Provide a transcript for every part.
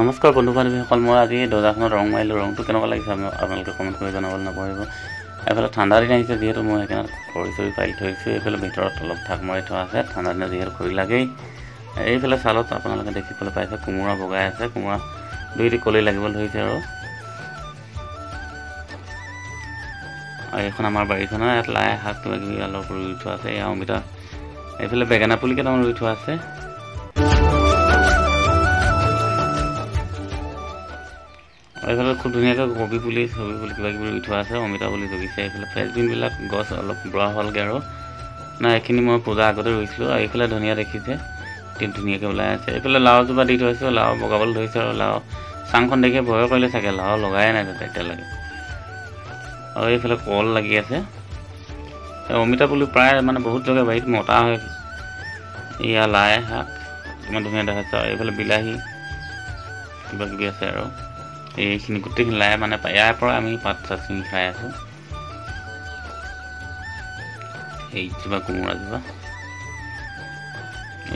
নমস্কাৰ বন্ধু বান্ধৱীসকল, মই আজি দৰ্জাখনত ৰং মাৰিলোঁ। ৰংটো কেনেকুৱা লাগিছে আপোনালোকে কমেণ্ট কৰি জনাবলৈ নাপাহৰিব। এইফালে ঠাণ্ডা দিন আহিছে যিহেতু মই সেইকাৰণে খৰি চৰি পাৰি থৈছোঁ। এইফালে ভিতৰত অলপ থাক মাৰি থোৱা আছে, ঠাণ্ডা দিনত যিহেতু খৰি লাগেই। এইফালে চালত আপোনালোকে দেখিবলৈ পাইছে কোমোৰা বগাই আছে, কোমোৰা দুইটি কলি লাগিব ধৰিছে। আৰু এইখন আমাৰ বাৰীখনৰ ইয়াত লাই শাক কিবা কিবি অলপ ৰুই থোৱা আছে। এই অমিতা, এইফালে বেঙেনা পুলি কেইটামান ৰুই থোৱা আছে। এইফালে খুব ধুনীয়াকৈ কবি পুলি কিবা কিবি ৰুই থোৱা আছে, অমিতা পুলি জগিছে। এইফালে ফ্ৰেঞ্চবিনবিলাক গছ অলপ বুঢ়া হ'লগৈ আৰু নাই, এইখিনি মই পূজা আগতে ৰুইছিলোঁ। আৰু এইফালে ধনিয়া দেখিছে ধুনীয়াকৈ ওলাই আছে। এইফালে লাওজোপা দি থৈছোঁ, লাও বগাবলৈ ধৰিছে। আৰু লাও চাংখন দেখি ভয় কৰিলে চাগে, লাও লগাই নাই তাতে এতিয়ালৈকে। আৰু এইফালে কল লাগি আছে। অমিতা পুলি প্ৰায় বহুত জেগা বাৰীত মতা হয়। এয়া লাই শাক ইমান ধুনীয়া দেখাইছে। আৰু এইফালে বিলাহী কিবা কিবি আছে। আৰু এইখিনি গোটেইখিনি লাই ইয়াৰ পৰা আমি পাত চাত ছিঙি খাই আছোঁ। এইজোপা কোমোৰাজোপা,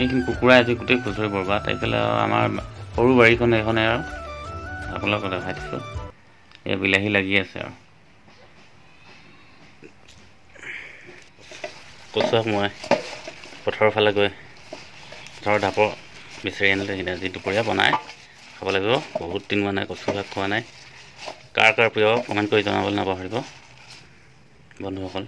এইখিনি কুকুৰা আজি গোটেই খুচৰি বৰবাদ। এইফালে আমাৰ সৰু বাৰীখন এইখনে আৰু আপোনালোকক দেখাই দিছোঁ। এই বিলাহী লাগি আছে। আৰু কচু মই পথাৰৰ ফালে গৈ পথাৰৰ ঢাপৰ বিচাৰি আনিলোঁ। সেইদিনা আজি দুপৰীয়া বনাই খাব লাগিব। বহুত দিন কচু শাক খোৱা নাই। কাৰ প্ৰিয় কমেণ্ট কৰি জনাবলৈ নাপাহৰিব বন্ধুসকল।